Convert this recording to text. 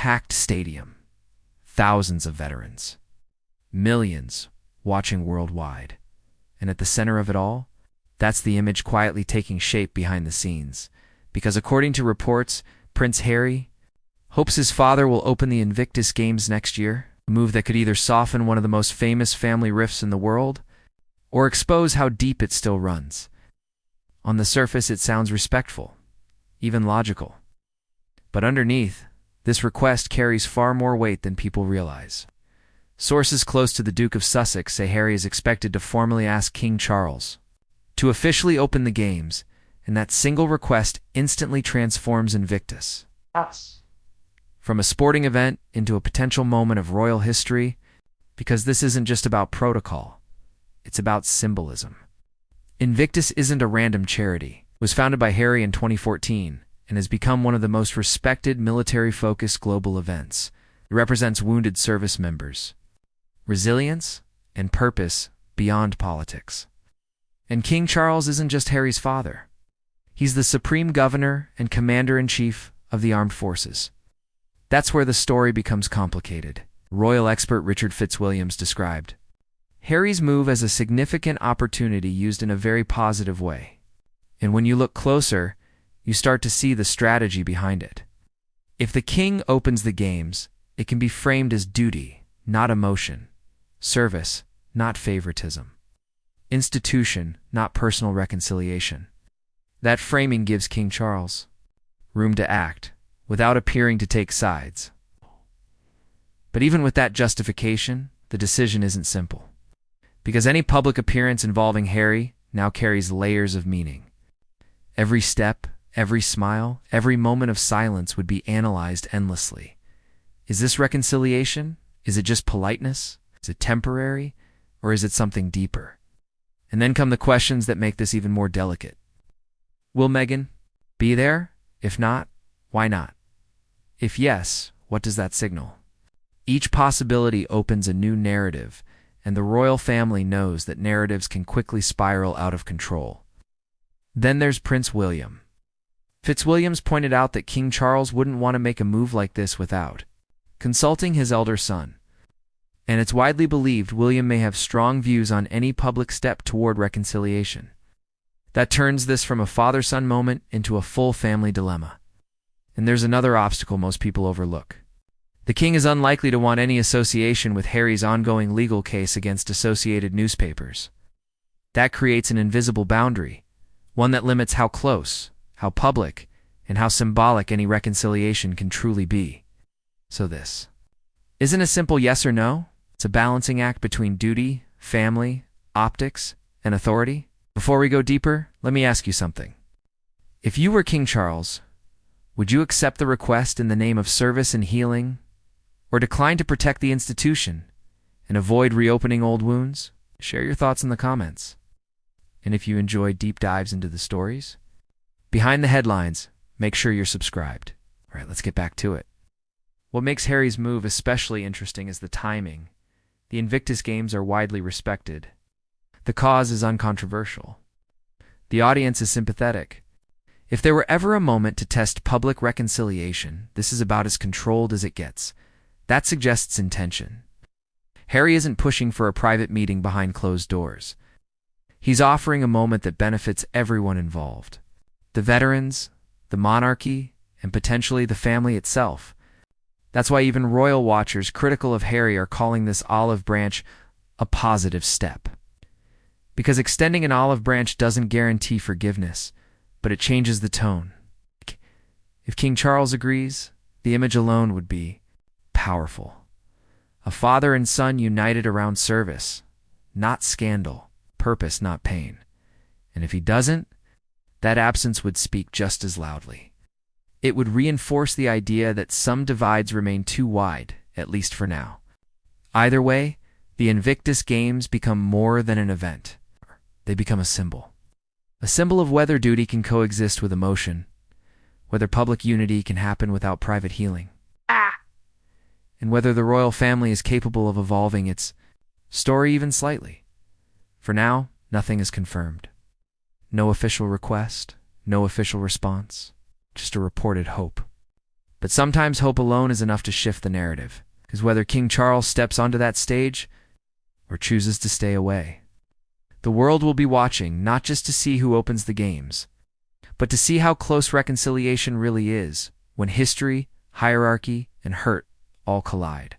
packed stadium, thousands of veterans, millions watching worldwide. And at the center of it all, that's the image quietly taking shape behind the scenes. Because according to reports, Prince Harry hopes his father will open the Invictus Games next year, a move that could either soften one of the most famous family rifts in the world or expose how deep it still runs. On the surface, it sounds respectful, even logical. But underneath, this request carries far more weight than people realize. Sources close to the Duke of Sussex say Harry is expected to formally ask King Charles to officially open the games, and that single request instantly transforms Invictus from a sporting event into a potential moment of royal history, because this isn't just about protocol, it's about symbolism. Invictus isn't a random charity. It was founded by Harry in 2014 and has become one of the most respected military-focused global events. It represents wounded service members, resilience, and purpose beyond politics. And King Charles isn't just Harry's father. He's the supreme governor and commander-in-chief of the armed forces. That's where the story becomes complicated. Royal expert Richard Fitzwilliams described Harry's move as a significant opportunity used in a very positive way. And when you look closer, you start to see the strategy behind it. If the king opens the games, it can be framed as duty, not emotion; service, not favoritism; institution, not personal reconciliation. That framing gives King Charles room to act without appearing to take sides. But even with that justification, the decision isn't simple. Because any public appearance involving Harry now carries layers of meaning. Every step, every smile, every moment of silence would be analyzed endlessly. Is this reconciliation? Is it just politeness? Is it temporary? Or is it something deeper? And then come the questions that make this even more delicate. Will Meghan be there? If not, why not? If yes, what does that signal? Each possibility opens a new narrative, and the royal family knows that narratives can quickly spiral out of control. Then there's Prince William. Fitzwilliams pointed out that King Charles wouldn't want to make a move like this without consulting his elder son. And it's widely believed William may have strong views on any public step toward reconciliation. That turns this from a father-son moment into a full family dilemma. And there's another obstacle most people overlook. The king is unlikely to want any association with Harry's ongoing legal case against associated newspapers. That creates an invisible boundary, one that limits how close, how public, and how symbolic any reconciliation can truly be. So this isn't a simple yes or no. It's a balancing act between duty, family, optics, and authority. Before we go deeper, let me ask you something. If you were King Charles, would you accept the request in the name of service and healing, or decline to protect the institution and avoid reopening old wounds? Share your thoughts in the comments. And if you enjoy deep dives into the stories behind the headlines, make sure you're subscribed. All right, let's get back to it. What makes Harry's move especially interesting is the timing. The Invictus Games are widely respected. The cause is uncontroversial. The audience is sympathetic. If there were ever a moment to test public reconciliation, this is about as controlled as it gets. That suggests intention. Harry isn't pushing for a private meeting behind closed doors. He's offering a moment that benefits everyone involved. The veterans, the monarchy, and potentially the family itself. That's why even royal watchers critical of Harry are calling this olive branch a positive step. Because extending an olive branch doesn't guarantee forgiveness, but it changes the tone. If King Charles agrees, the image alone would be powerful. A father and son united around service, not scandal, purpose, not pain. And if he doesn't, that absence would speak just as loudly. It would reinforce the idea that some divides remain too wide, at least for now. Either way, the Invictus Games become more than an event. They become a symbol. A symbol of whether duty can coexist with emotion, whether public unity can happen without private healing, and whether the royal family is capable of evolving its story even slightly. For now, nothing is confirmed. No official request, no official response, just a reported hope. But sometimes hope alone is enough to shift the narrative, because whether King Charles steps onto that stage or chooses to stay away, the world will be watching not just to see who opens the games, but to see how close reconciliation really is when history, hierarchy, and hurt all collide.